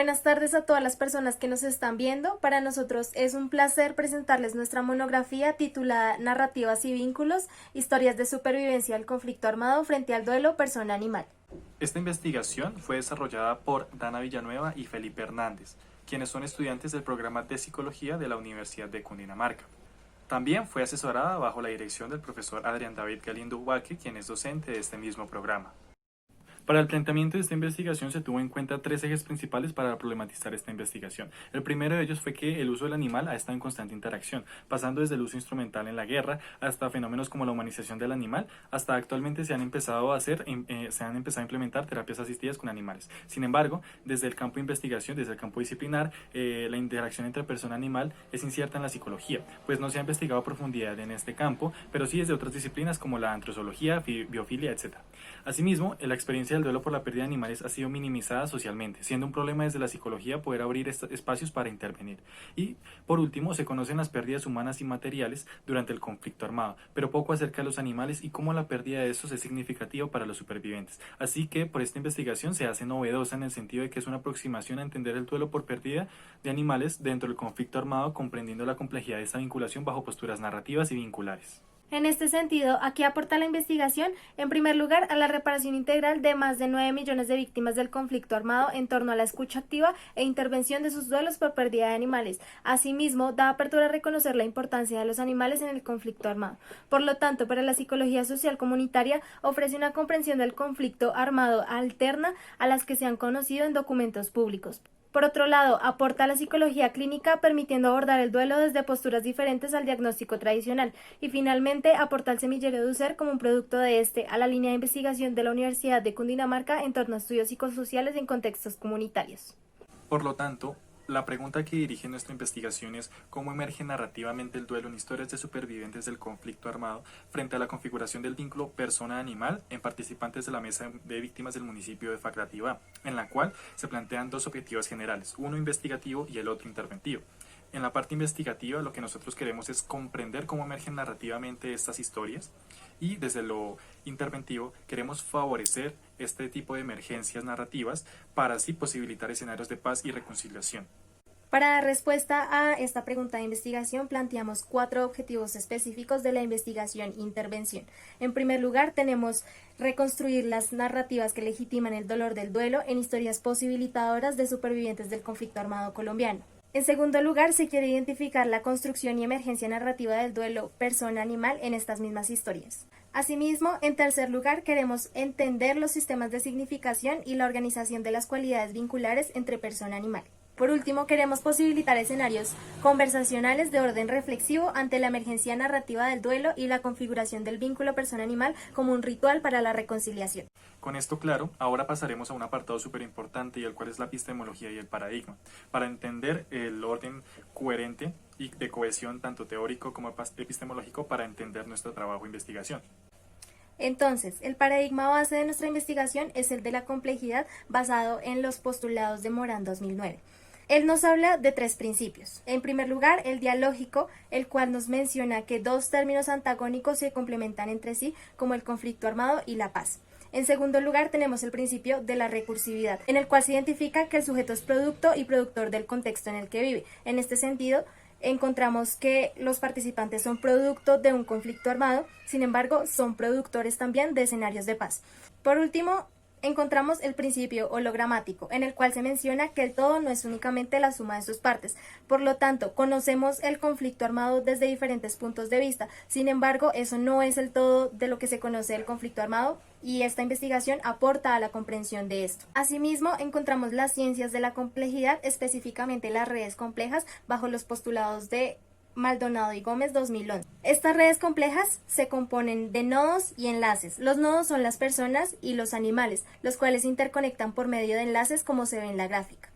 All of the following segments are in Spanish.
buenas tardes a todas las personas que nos están viendo. Para nosotros es un placer presentarles nuestra monografía titulada Narrativas y vínculos, historias de supervivencia al conflicto armado frente al duelo persona-animal. Esta investigación fue desarrollada por Dana Villanueva y Felipe Hernández, quienes son estudiantes del programa de Psicología de la Universidad de Cundinamarca. También fue asesorada bajo la dirección del profesor Adrián David Galindo Ubaque, quien es docente de este mismo programa. Para el planteamiento de esta investigación se tuvo en cuenta tres ejes principales para problematizar esta investigación. El primero de ellos fue que el uso del animal ha estado en constante interacción, pasando desde el uso instrumental en la guerra hasta fenómenos como la humanización del animal, hasta actualmente se han empezado a implementar terapias asistidas con animales. Sin embargo, desde el campo de investigación, desde el campo disciplinar, la interacción entre persona y animal es incierta en la psicología, pues no se ha investigado a profundidad en este campo, pero sí desde otras disciplinas como la antrozoología, biofilia, etc. Asimismo, la experiencia del duelo por la pérdida de animales ha sido minimizada socialmente, siendo un problema desde la psicología poder abrir espacios para intervenir. Y, por último, se conocen las pérdidas humanas y materiales durante el conflicto armado, pero poco acerca de los animales y cómo la pérdida de estos es significativa para los supervivientes. Así que, por esta investigación se hace novedosa en el sentido de que es una aproximación a entender el duelo por pérdida de animales dentro del conflicto armado, comprendiendo la complejidad de esta vinculación bajo posturas narrativas y vinculares. En este sentido, aquí aporta la investigación, en primer lugar, a la reparación integral de más de 9 millones de víctimas del conflicto armado en torno a la escucha activa e intervención de sus duelos por pérdida de animales. Asimismo, da apertura a reconocer la importancia de los animales en el conflicto armado. Por lo tanto, para la psicología social comunitaria, ofrece una comprensión del conflicto armado alterna a las que se han conocido en documentos públicos. Por otro lado, aporta a la psicología clínica permitiendo abordar el duelo desde posturas diferentes al diagnóstico tradicional y finalmente aporta al semillero de UCER como un producto de este a la línea de investigación de la Universidad de Cundinamarca en torno a estudios psicosociales en contextos comunitarios. Por lo tanto, la pregunta que dirige nuestra investigación es cómo emerge narrativamente el duelo en historias de supervivientes del conflicto armado frente a la configuración del vínculo persona-animal en participantes de la mesa de víctimas del municipio de Facrativá, en la cual se plantean dos objetivos generales, uno investigativo y el otro interventivo. En la parte investigativa lo que nosotros queremos es comprender cómo emergen narrativamente estas historias y desde lo interventivo queremos favorecer este tipo de emergencias narrativas para así posibilitar escenarios de paz y reconciliación. Para dar respuesta a esta pregunta de investigación, planteamos 4 objetivos específicos de la investigación-intervención. En primer lugar, tenemos reconstruir las narrativas que legitiman el dolor del duelo en historias posibilitadoras de supervivientes del conflicto armado colombiano. En segundo lugar, se quiere identificar la construcción y emergencia narrativa del duelo persona-animal en estas mismas historias. Asimismo, en tercer lugar, queremos entender los sistemas de significación y la organización de las cualidades vinculares entre persona-animal. Por último, queremos posibilitar escenarios conversacionales de orden reflexivo ante la emergencia narrativa del duelo y la configuración del vínculo persona-animal como un ritual para la reconciliación. Con esto claro, ahora pasaremos a un apartado súper importante y el cual es la epistemología y el paradigma, para entender el orden coherente y de cohesión tanto teórico como epistemológico para entender nuestro trabajo de investigación. Entonces, el paradigma base de nuestra investigación es el de la complejidad basado en los postulados de Morán 2009. Él nos habla de 3 principios. En primer lugar, el dialógico, el cual nos menciona que 2 términos antagónicos se complementan entre sí, como el conflicto armado y la paz. En segundo lugar, tenemos el principio de la recursividad, en el cual se identifica que el sujeto es producto y productor del contexto en el que vive. En este sentido, encontramos que los participantes son producto de un conflicto armado, sin embargo, son productores también de escenarios de paz. Por último, encontramos el principio hologramático, en el cual se menciona que el todo no es únicamente la suma de sus partes. Por lo tanto, conocemos el conflicto armado desde diferentes puntos de vista. Sin embargo, eso no es el todo de lo que se conoce del conflicto armado y esta investigación aporta a la comprensión de esto. Asimismo, encontramos las ciencias de la complejidad, específicamente las redes complejas, bajo los postulados de Maldonado y Gómez 2011. Estas redes complejas se componen de nodos y enlaces. Los nodos son las personas y los animales, los cuales se interconectan por medio de enlaces como se ve en la gráfica.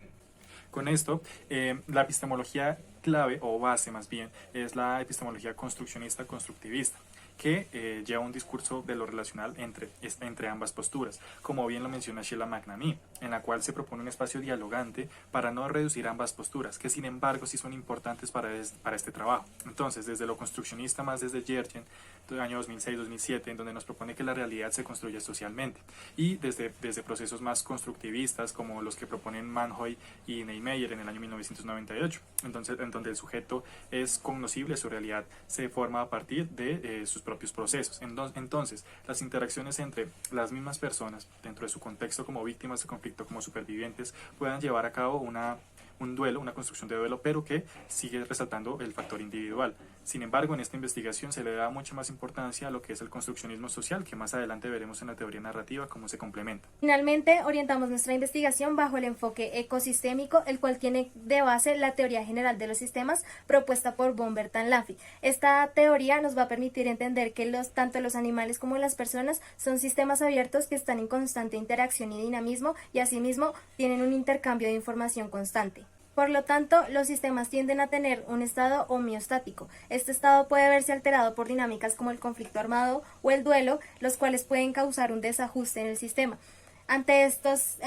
Con esto, la epistemología clave o base más bien es la epistemología construccionista constructivista. que lleva un discurso de lo relacional entre ambas posturas, como bien lo menciona Sheila McNamee, en la cual se propone un espacio dialogante para no reducir ambas posturas, que sin embargo sí son importantes para este trabajo. Entonces, desde lo construccionista más desde Yergin, del año 2006-2007, en donde nos propone que la realidad se construye socialmente, y desde procesos más constructivistas como los que proponen Manhoy y Niemeyer en el año 1998, entonces, en donde el sujeto es cognoscible, su realidad se forma a partir de sus propios procesos. Entonces, las interacciones entre las mismas personas dentro de su contexto como víctimas de conflicto, como supervivientes, puedan llevar a cabo un duelo, una construcción de duelo, pero que sigue resaltando el factor individual. Sin embargo, en esta investigación se le da mucha más importancia a lo que es el construccionismo social, que más adelante veremos en la teoría narrativa cómo se complementa. Finalmente, orientamos nuestra investigación bajo el enfoque ecosistémico, el cual tiene de base la teoría general de los sistemas propuesta por von Bertalanffy. Esta teoría nos va a permitir entender que tanto los animales como las personas son sistemas abiertos que están en constante interacción y dinamismo, y asimismo tienen un intercambio de información constante. Por lo tanto, los sistemas tienden a tener un estado homeostático. Este estado puede verse alterado por dinámicas como el conflicto armado o el duelo, los cuales pueden causar un desajuste en el sistema. Ante estas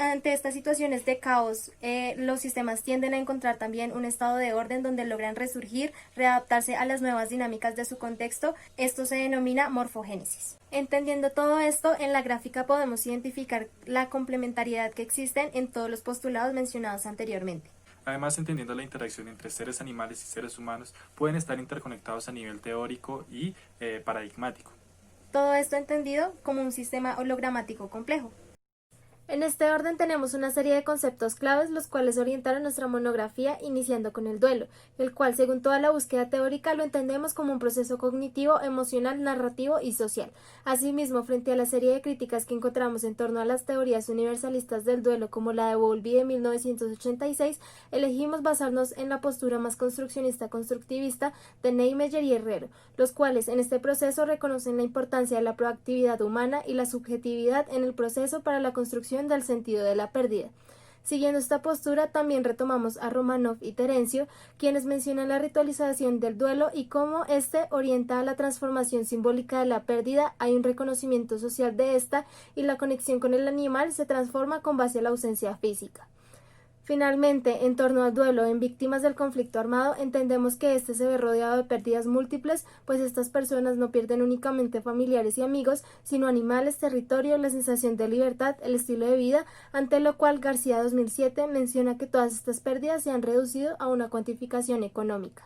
situaciones de caos, los sistemas tienden a encontrar también un estado de orden donde logran resurgir, readaptarse a las nuevas dinámicas de su contexto. Esto se denomina morfogénesis. Entendiendo todo esto, en la gráfica podemos identificar la complementariedad que existen en todos los postulados mencionados anteriormente. Además, entendiendo la interacción entre seres animales y seres humanos, pueden estar interconectados a nivel teórico y paradigmático. Todo esto entendido como un sistema hologramático complejo. En este orden tenemos una serie de conceptos claves los cuales orientaron nuestra monografía, iniciando con el duelo, el cual según toda la búsqueda teórica lo entendemos como un proceso cognitivo, emocional, narrativo y social. Asimismo, frente a la serie de críticas que encontramos en torno a las teorías universalistas del duelo como la de Bowlby de 1986, elegimos basarnos en la postura más construccionista-constructivista de Niemeyer y Herrero, los cuales en este proceso reconocen la importancia de la proactividad humana y la subjetividad en el proceso para la construcción del sentido de la pérdida. Siguiendo esta postura, también retomamos a Romanov y Terencio, quienes mencionan la ritualización del duelo y cómo éste orienta a la transformación simbólica de la pérdida, hay un reconocimiento social de esta y la conexión con el animal se transforma con base a la ausencia física. Finalmente, en torno al duelo en víctimas del conflicto armado, entendemos que este se ve rodeado de pérdidas múltiples, pues estas personas no pierden únicamente familiares y amigos, sino animales, territorio, la sensación de libertad, el estilo de vida, ante lo cual García 2007 menciona que todas estas pérdidas se han reducido a una cuantificación económica.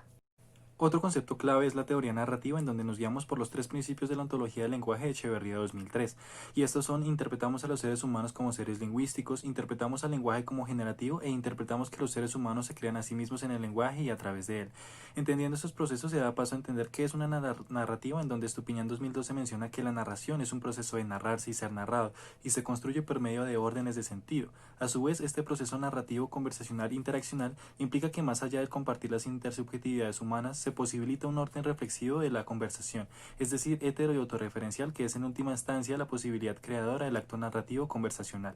Otro concepto clave es la teoría narrativa, en donde nos guiamos por los tres principios de la ontología del lenguaje de Echeverría 2003, y estos son: interpretamos a los seres humanos como seres lingüísticos, interpretamos al lenguaje como generativo e interpretamos que los seres humanos se crean a sí mismos en el lenguaje y a través de él. Entendiendo estos procesos se da paso a entender qué es una narrativa, en donde Estupiñán 2012 menciona que la narración es un proceso de narrarse y ser narrado, y se construye por medio de órdenes de sentido. A su vez, este proceso narrativo, conversacional e interaccional implica que más allá de compartir las intersubjetividades humanas, se posibilita un orden reflexivo de la conversación, es decir, hetero y autorreferencial, que es en última instancia la posibilidad creadora del acto narrativo conversacional,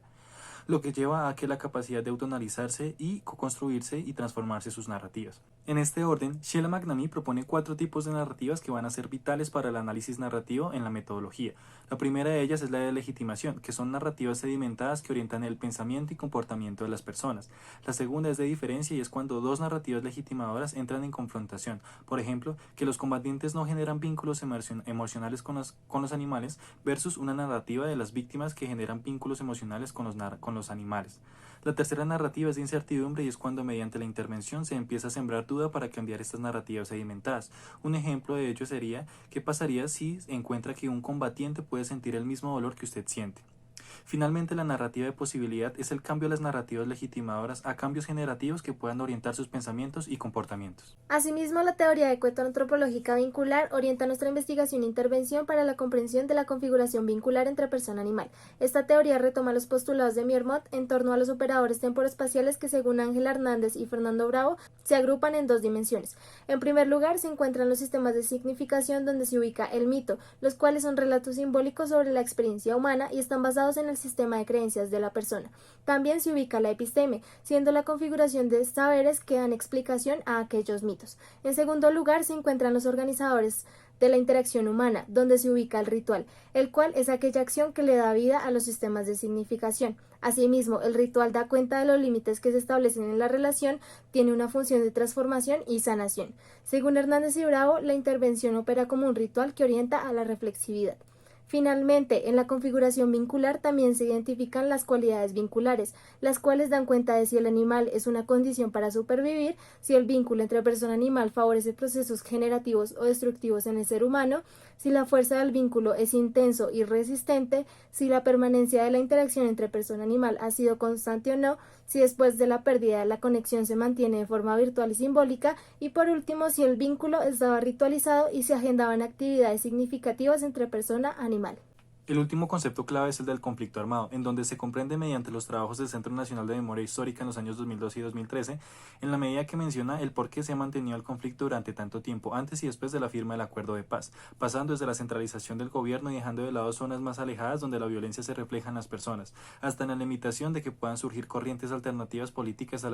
lo que lleva a que la capacidad de autoanalizarse y co-construirse y transformarse sus narrativas. En este orden, Sheila McNamee propone 4 tipos de narrativas que van a ser vitales para el análisis narrativo en la metodología. La primera de ellas es la de legitimación, que son narrativas sedimentadas que orientan el pensamiento y comportamiento de las personas. La segunda es de diferencia, y es cuando dos narrativas legitimadoras entran en confrontación. Por ejemplo, que los combatientes no generan vínculos emocionales con los animales, versus una narrativa de las víctimas que generan vínculos emocionales con los animales. La tercera narrativa es de incertidumbre, y es cuando mediante la intervención se empieza a sembrar duda para cambiar estas narrativas sedimentadas. Un ejemplo de ello sería: ¿qué pasaría si encuentra que un combatiente puede sentir el mismo dolor que usted siente? Finalmente, la narrativa de posibilidad es el cambio de las narrativas legitimadoras a cambios generativos que puedan orientar sus pensamientos y comportamientos. Asimismo, la teoría ecoantropológica vincular orienta nuestra investigación e intervención para la comprensión de la configuración vincular entre persona-animal. Esta teoría retoma los postulados de Miermont en torno a los operadores temporoespaciales que, según Ángela Hernández y Fernando Bravo, se agrupan en 2 dimensiones. En primer lugar, se encuentran los sistemas de significación, donde se ubica el mito, los cuales son relatos simbólicos sobre la experiencia humana y están basados en el sistema de creencias de la persona. También se ubica la episteme, siendo la configuración de saberes que dan explicación a aquellos mitos. En segundo lugar, se encuentran los organizadores de la interacción humana, donde se ubica el ritual, el cual es aquella acción que le da vida a los sistemas de significación. Asimismo, el ritual da cuenta de los límites que se establecen en la relación, tiene una función de transformación y sanación. Según Hernández y Bravo, la intervención opera como un ritual que orienta a la reflexividad. Finalmente, en la configuración vincular también se identifican las cualidades vinculares, las cuales dan cuenta de si el animal es una condición para supervivir, si el vínculo entre persona y animal favorece procesos generativos o destructivos en el ser humano, si la fuerza del vínculo es intenso y resistente, si la permanencia de la interacción entre persona y animal ha sido constante o no, si después de la pérdida la conexión se mantiene de forma virtual y simbólica, y por último, si el vínculo estaba ritualizado y se agendaban actividades significativas entre persona y animal. El último concepto clave es el del conflicto armado, en donde se comprende mediante los trabajos del Centro Nacional de Memoria Histórica en los años 2012 y 2013, en la medida que menciona el por qué se ha mantenido el conflicto durante tanto tiempo, antes y después de la firma del acuerdo de paz, pasando desde la centralización del gobierno y dejando de lado zonas más alejadas donde la violencia se refleja en las personas, hasta en la limitación de que puedan surgir corrientes alternativas políticas a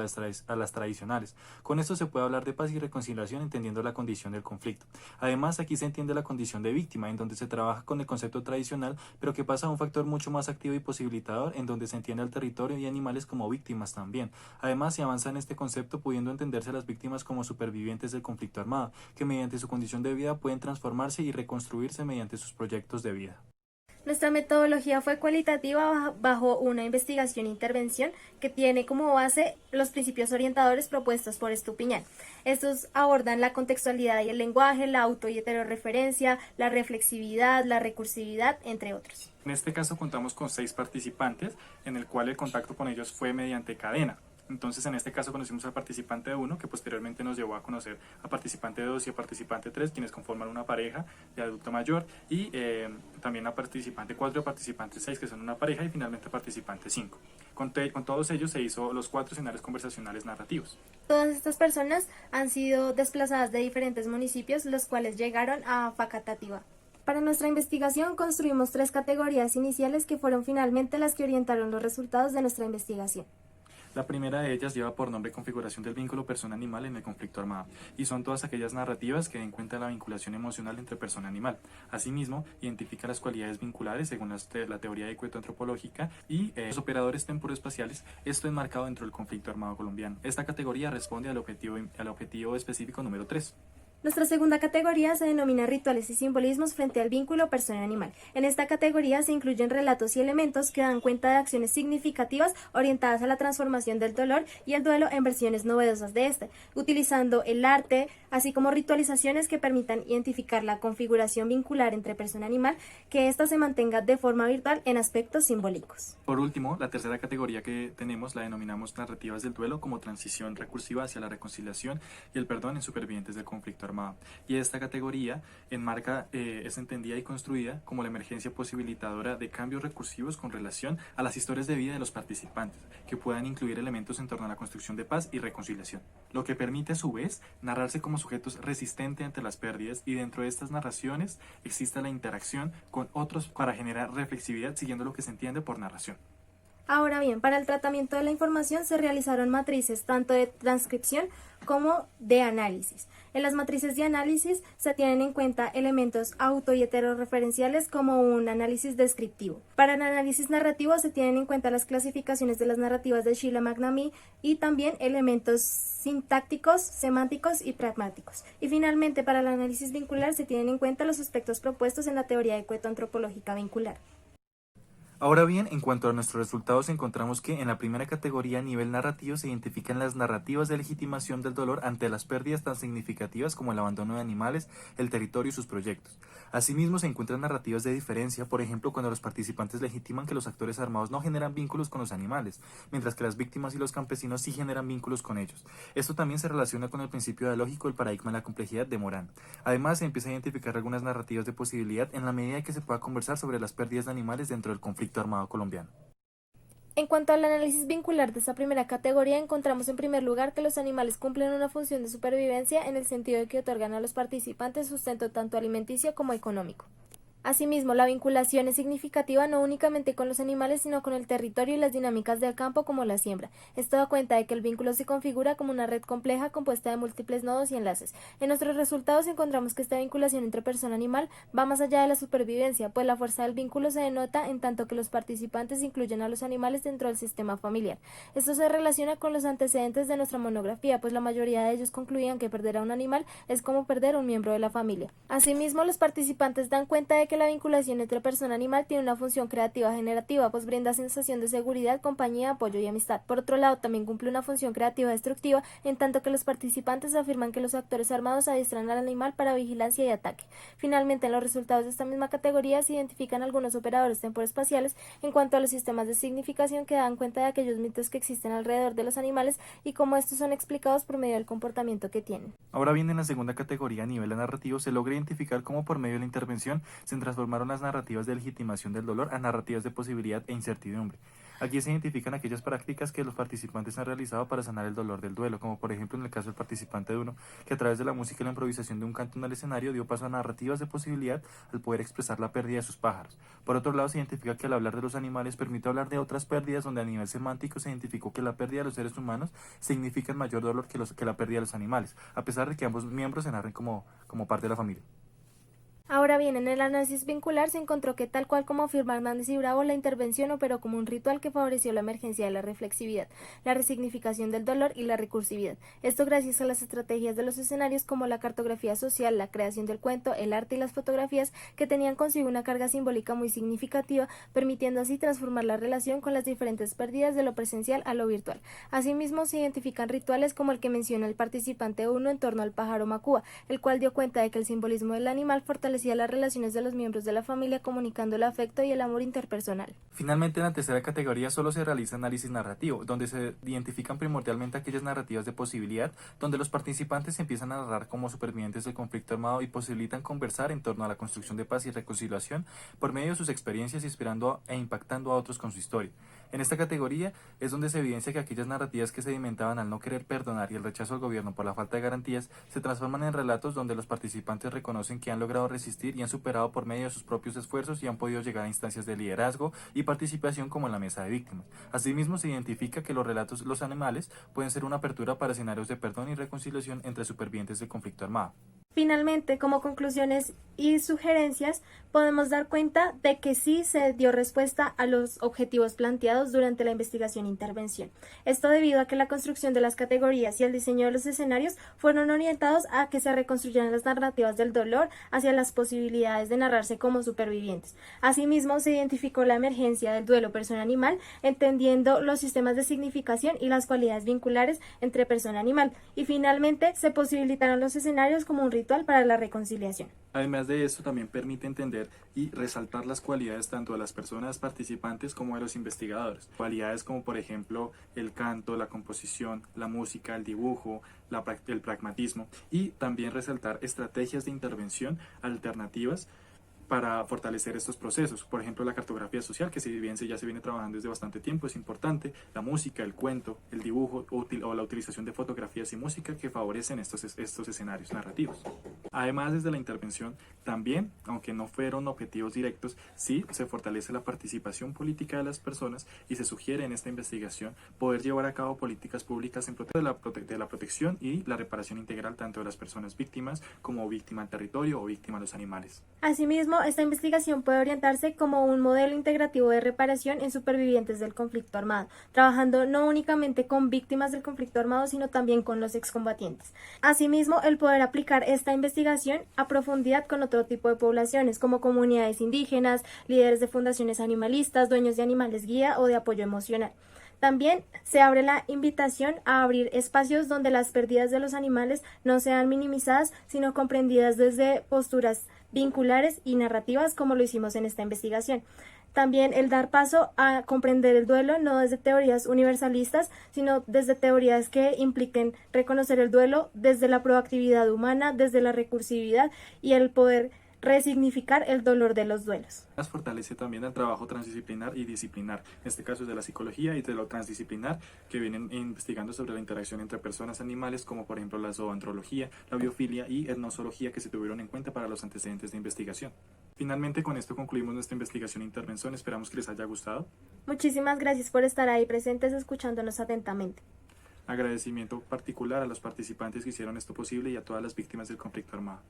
las tradicionales. Con esto se puede hablar de paz y reconciliación entendiendo la condición del conflicto. Además, aquí se entiende la condición de víctima, en donde se trabaja con el concepto tradicional, pero que pasa a un factor mucho más activo y posibilitador, en donde se entiende al territorio y animales como víctimas también. Además, se avanza en este concepto pudiendo entenderse a las víctimas como supervivientes del conflicto armado, que mediante su condición de vida pueden transformarse y reconstruirse mediante sus proyectos de vida. Nuestra metodología fue cualitativa bajo una investigación-intervención que tiene como base los principios orientadores propuestos por Estupiñán. Estos abordan la contextualidad y el lenguaje, la auto- y heterorreferencia, la reflexividad, la recursividad, entre otros. En este caso contamos con 6 participantes, en el cual el contacto con ellos fue mediante cadena. Entonces, en este caso conocimos al participante 1, que posteriormente nos llevó a conocer al participante 2 y al participante 3, quienes conforman una pareja de adulto mayor, y también al participante 4 y al participante 6, que son una pareja, y finalmente al participante 5. Con todos ellos se hizo los 4 escenarios conversacionales narrativos. Todas estas personas han sido desplazadas de diferentes municipios, los cuales llegaron a Facatativá. Para nuestra investigación construimos 3 categorías iniciales que fueron finalmente las que orientaron los resultados de nuestra investigación. La primera de ellas lleva por nombre configuración del vínculo persona-animal en el conflicto armado, y son todas aquellas narrativas que den cuenta de la vinculación emocional entre persona-animal. Asimismo, identifica las cualidades vinculares según la teoría ecoantropológica y los operadores temporoespaciales, esto enmarcado dentro del conflicto armado colombiano. Esta categoría responde al objetivo específico número 3. Nuestra segunda categoría se denomina rituales y simbolismos frente al vínculo persona-animal. En esta categoría se incluyen relatos y elementos que dan cuenta de acciones significativas orientadas a la transformación del dolor y el duelo en versiones novedosas de este, utilizando el arte, así como ritualizaciones que permitan identificar la configuración vincular entre persona-animal, que ésta se mantenga de forma virtual en aspectos simbólicos. Por último, la tercera categoría que tenemos la denominamos narrativas del duelo como transición recursiva hacia la reconciliación y el perdón en supervivientes del conflicto armado. Y esta categoría es entendida y construida como la emergencia posibilitadora de cambios recursivos con relación a las historias de vida de los participantes, que puedan incluir elementos en torno a la construcción de paz y reconciliación, lo que permite a su vez narrarse como sujetos resistentes ante las pérdidas, y dentro de estas narraciones existe la interacción con otros para generar reflexividad siguiendo lo que se entiende por narración. Ahora bien, para el tratamiento de la información se realizaron matrices tanto de transcripción como de análisis. En las matrices de análisis se tienen en cuenta elementos auto- y heterorreferenciales como un análisis descriptivo. Para el análisis narrativo se tienen en cuenta las clasificaciones de las narrativas de Sheila McNamee y también elementos sintácticos, semánticos y pragmáticos. Y finalmente, para el análisis vincular se tienen en cuenta los aspectos propuestos en la teoría ecoantropológica vincular. Ahora bien, en cuanto a nuestros resultados, encontramos que en la primera categoría a nivel narrativo se identifican las narrativas de legitimación del dolor ante las pérdidas tan significativas como el abandono de animales, el territorio y sus proyectos. Asimismo, se encuentran narrativas de diferencia, por ejemplo, cuando los participantes legitiman que los actores armados no generan vínculos con los animales, mientras que las víctimas y los campesinos sí generan vínculos con ellos. Esto también se relaciona con el principio dialógico del paradigma de la complejidad de Morán. Además, se empieza a identificar algunas narrativas de posibilidad en la medida que se pueda conversar sobre las pérdidas de animales dentro del conflicto armado colombiano. En cuanto al análisis vincular de esta primera categoría, encontramos en primer lugar que los animales cumplen una función de supervivencia en el sentido de que otorgan a los participantes sustento tanto alimenticio como económico. Asimismo, la vinculación es significativa no únicamente con los animales, sino con el territorio y las dinámicas del campo como la siembra. Esto da cuenta de que el vínculo se configura como una red compleja compuesta de múltiples nodos y enlaces. En nuestros resultados encontramos que esta vinculación entre persona y animal va más allá de la supervivencia, pues la fuerza del vínculo se denota en tanto que los participantes incluyen a los animales dentro del sistema familiar. Esto se relaciona con los antecedentes de nuestra monografía, pues la mayoría de ellos concluían que perder a un animal es como perder a un miembro de la familia. Asimismo, los participantes dan cuenta de que la vinculación entre persona y animal tiene una función creativa generativa, pues brinda sensación de seguridad, compañía, apoyo y amistad. Por otro lado, también cumple una función creativa destructiva, en tanto que los participantes afirman que los actores armados adiestran al animal para vigilancia y ataque. Finalmente, en los resultados de esta misma categoría se identifican algunos operadores temporoespaciales en cuanto a los sistemas de significación que dan cuenta de aquellos mitos que existen alrededor de los animales y cómo estos son explicados por medio del comportamiento que tienen. Ahora bien, en la segunda categoría, a nivel narrativo, se logra identificar cómo por medio de la intervención se transformaron las narrativas de legitimación del dolor a narrativas de posibilidad e incertidumbre. Aquí se identifican aquellas prácticas que los participantes han realizado para sanar el dolor del duelo, como por ejemplo en el caso del participante 1, que a través de la música y la improvisación de un canto en el escenario dio paso a narrativas de posibilidad al poder expresar la pérdida de sus pájaros. Por otro lado, se identifica que al hablar de los animales permite hablar de otras pérdidas donde a nivel semántico se identificó que la pérdida de los seres humanos significa mayor dolor que la pérdida de los animales, a pesar de que ambos miembros se narren como parte de la familia. Ahora bien, en el análisis vincular se encontró que tal cual como afirma Hernández y Bravo, la intervención operó como un ritual que favoreció la emergencia de la reflexividad, la resignificación del dolor y la recursividad. Esto gracias a las estrategias de los escenarios como la cartografía social, la creación del cuento, el arte y las fotografías que tenían consigo una carga simbólica muy significativa, permitiendo así transformar la relación con las diferentes pérdidas de lo presencial a lo virtual. Asimismo, se identifican rituales como el que menciona el participante 1 en torno al pájaro macúa, el cual dio cuenta de que el simbolismo del animal fortalecía las relaciones de los miembros de la familia comunicando el afecto y el amor interpersonal. Finalmente, en la tercera categoría solo se realiza análisis narrativo, donde se identifican primordialmente aquellas narrativas de posibilidad, donde los participantes empiezan a narrar como supervivientes del conflicto armado y posibilitan conversar en torno a la construcción de paz y reconciliación por medio de sus experiencias, inspirando e impactando a otros con su historia. En esta categoría es donde se evidencia que aquellas narrativas que sedimentaban al no querer perdonar y el rechazo al gobierno por la falta de garantías se transforman en relatos donde los participantes reconocen que han logrado resistir y han superado por medio de sus propios esfuerzos y han podido llegar a instancias de liderazgo y participación como en la mesa de víctimas. Asimismo, se identifica que los relatos los animales pueden ser una apertura para escenarios de perdón y reconciliación entre supervivientes del conflicto armado. Finalmente, como conclusiones y sugerencias, podemos dar cuenta de que sí se dio respuesta a los objetivos planteados durante la investigación e intervención. Esto debido a que la construcción de las categorías y el diseño de los escenarios fueron orientados a que se reconstruyeran las narrativas del dolor hacia las posibilidades de narrarse como supervivientes. Asimismo, se identificó la emergencia del duelo persona-animal, entendiendo los sistemas de significación y las cualidades vinculares entre persona-animal. Y finalmente, se posibilitaron los escenarios como un ritual para la reconciliación. Además de esto, también permite entender y resaltar las cualidades tanto de las personas participantes como de los investigadores. Cualidades como por ejemplo el canto, la composición, la música, el dibujo, el pragmatismo, y también resaltar estrategias de intervención alternativas para fortalecer estos procesos. Por ejemplo, la cartografía social, que si bien ya se viene trabajando desde bastante tiempo, es importante. La música, el cuento, el dibujo o la utilización de fotografías y música que favorecen estos escenarios narrativos. Además, desde la intervención, también, aunque no fueron objetivos directos, sí se fortalece la participación política de las personas y se sugiere en esta investigación poder llevar a cabo políticas públicas en de la protección y la reparación integral tanto de las personas víctimas como víctima al territorio o víctima a los animales. Asimismo, esta investigación puede orientarse como un modelo integrativo de reparación en supervivientes del conflicto armado, trabajando no únicamente con víctimas del conflicto armado, sino también con los excombatientes. Asimismo, el poder aplicar esta investigación a profundidad con otro tipo de poblaciones, como comunidades indígenas, líderes de fundaciones animalistas, dueños de animales guía o de apoyo emocional. También se abre la invitación a abrir espacios donde las pérdidas de los animales no sean minimizadas, sino comprendidas desde posturas vinculares y narrativas, como lo hicimos en esta investigación. También el dar paso a comprender el duelo no desde teorías universalistas, sino desde teorías que impliquen reconocer el duelo desde la proactividad humana, desde la recursividad y el poder resignificar el dolor de los duelos. Fortalece también el trabajo transdisciplinar y disciplinar, en este caso es de la psicología y de lo transdisciplinar, que vienen investigando sobre la interacción entre personas y animales, como por ejemplo la zooantropología, la biofilia y etnozoología, que se tuvieron en cuenta para los antecedentes de investigación. Finalmente, con esto concluimos nuestra investigación e intervención. Esperamos que les haya gustado. Muchísimas gracias por estar ahí presentes escuchándonos atentamente. Agradecimiento particular a los participantes que hicieron esto posible y a todas las víctimas del conflicto armado.